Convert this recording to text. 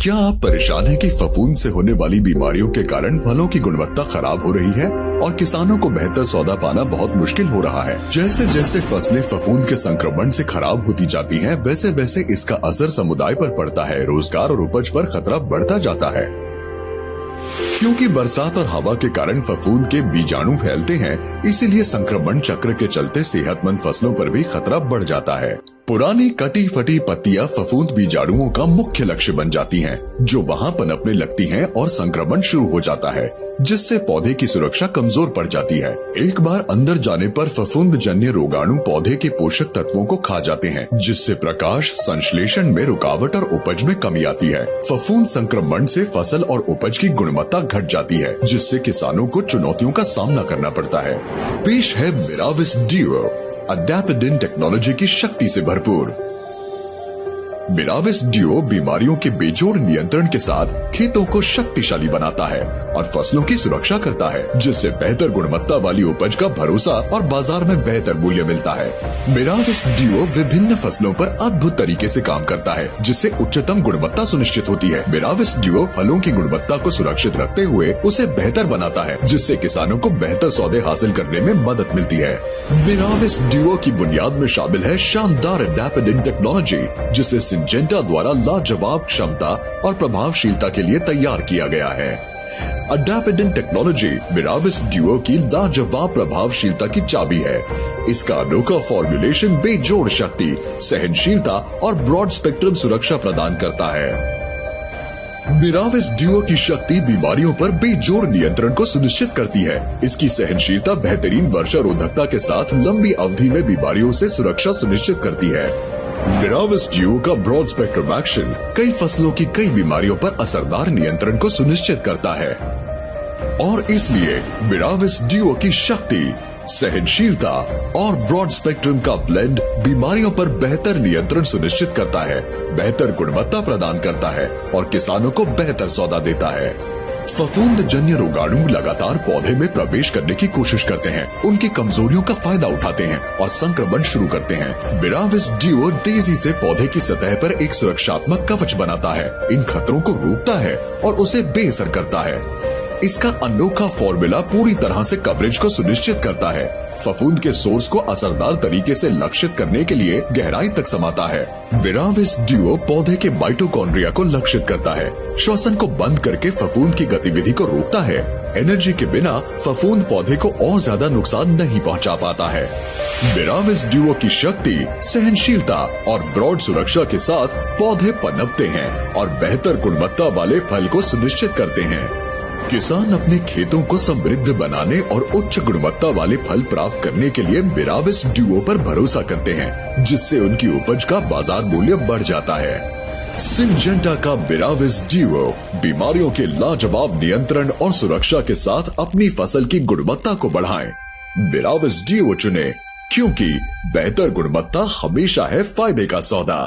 क्या आप परेशान हैं कि फफूंद से होने वाली बीमारियों के कारण फलों की गुणवत्ता खराब हो रही है और किसानों को बेहतर सौदा पाना बहुत मुश्किल हो रहा है? जैसे जैसे फसलें फफूंद के संक्रमण से खराब होती जाती हैं, वैसे वैसे इसका असर समुदाय पर पड़ता है। रोजगार और उपज पर खतरा बढ़ता जाता है, क्योंकि बरसात और हवा के कारण फफूंद के बीजाणु फैलते हैं। इसीलिए संक्रमण चक्र के चलते सेहतमंद फसलों पर भी खतरा बढ़ जाता है। पुरानी कटी फटी पत्तियां फफूंद बीजाणुओं का मुख्य लक्ष्य बन जाती हैं, जो वहां पनपने लगती हैं और संक्रमण शुरू हो जाता है, जिससे पौधे की सुरक्षा कमजोर पड़ जाती है। एक बार अंदर जाने पर फफूंद जन्य रोगाणु पौधे के पोषक तत्वों को खा जाते हैं, जिससे प्रकाश संश्लेषण में रुकावट और उपज में कमी आती है। फफूंद संक्रमण से फसल और उपज की गुणवत्ता घट जाती है, जिससे किसानों को चुनौतियों का सामना करना पड़ता है। पेश है मिराविस ड्यूओ, अडैप्टेडिन टेक्नोलॉजी की शक्ति से भरपूर। मिराविस ड्यूओ बीमारियों के बेजोड़ नियंत्रण के साथ खेतों को शक्तिशाली बनाता है और फसलों की सुरक्षा करता है, जिससे बेहतर गुणवत्ता वाली उपज का भरोसा और बाजार में बेहतर मूल्य मिलता है। मिराविस ड्यूओ विभिन्न फसलों पर अद्भुत तरीके से काम करता है, जिससे उच्चतम गुणवत्ता सुनिश्चित होती है। मिराविस ड्यूओ फलों की गुणवत्ता को सुरक्षित रखते हुए उसे बेहतर बनाता है, जिससे किसानों को बेहतर सौदे हासिल करने में मदद मिलती है। मिराविस ड्यूओ की बुनियाद में शामिल है शानदार अडैप्टेडिन टेक्नोलॉजी, जिसे सिंजेंटा द्वारा लाजवाब क्षमता और प्रभावशीलता के लिए तैयार किया गया है। अडैप्टेडिन टेक्नोलॉजी मिराविस ड्यूओ की लाजवाब प्रभावशीलता की चाबी है। इसका अनोखा फॉर्मुलेशन बेजोड़ शक्ति, सहनशीलता और ब्रॉड स्पेक्ट्रम सुरक्षा प्रदान करता है। मिराविस ड्यूओ की शक्ति बीमारियों पर बेजोड़ नियंत्रण को सुनिश्चित करती है। इसकी सहनशीलता बेहतरीन वर्षा रोधकता के साथ लंबी अवधि में बीमारियों से सुरक्षा सुनिश्चित करती है। मिराविस ड्यूओ का ब्रॉड स्पेक्ट्रम एक्शन कई फसलों की कई बीमारियों पर असरदार नियंत्रण को सुनिश्चित करता है, और इसलिए मिराविस ड्यूओ की शक्ति, सहनशीलता और ब्रॉड स्पेक्ट्रम का ब्लेंड बीमारियों पर बेहतर नियंत्रण सुनिश्चित करता है, बेहतर गुणवत्ता प्रदान करता है और किसानों को बेहतर सौदा देता है। फफूंद जन्य रोगाणु लगातार पौधे में प्रवेश करने की कोशिश करते हैं, उनकी कमजोरियों का फायदा उठाते हैं और संक्रमण शुरू करते हैं। मिराविस ड्यूओ तेजी से पौधे की सतह पर एक सुरक्षात्मक कवच बनाता है, इन खतरों को रोकता है और उसे बेअसर करता है। इसका अनोखा फॉर्मूला पूरी तरह से कवरेज को सुनिश्चित करता है, फफूंद के सोर्स को असरदार तरीके से लक्षित करने के लिए गहराई तक समाता है। मिराविस ड्यूओ पौधे के माइटोकॉन्ड्रिया को लक्षित करता है, श्वसन को बंद करके फफूंद की गतिविधि को रोकता है। एनर्जी के बिना फफूंद पौधे को और ज्यादा नुकसान नहीं पहुंचा पाता है। मिराविस ड्यूओ की शक्ति, सहनशीलता और ब्रॉड सुरक्षा के साथ पौधे पनपते हैं और बेहतर गुणवत्ता वाले फल को सुनिश्चित करते हैं। किसान अपने खेतों को समृद्ध बनाने और उच्च गुणवत्ता वाले फल प्राप्त करने के लिए मिराविस ड्यूओ पर भरोसा करते हैं, जिससे उनकी उपज का बाजार मूल्य बढ़ जाता है। सिंजेंटा का मिराविस ड्यूओ बीमारियों के लाजवाब नियंत्रण और सुरक्षा के साथ अपनी फसल की गुणवत्ता को बढ़ाएं। मिराविस ड्यूओ चुनें, क्योंकि बेहतर गुणवत्ता हमेशा है फायदे का सौदा।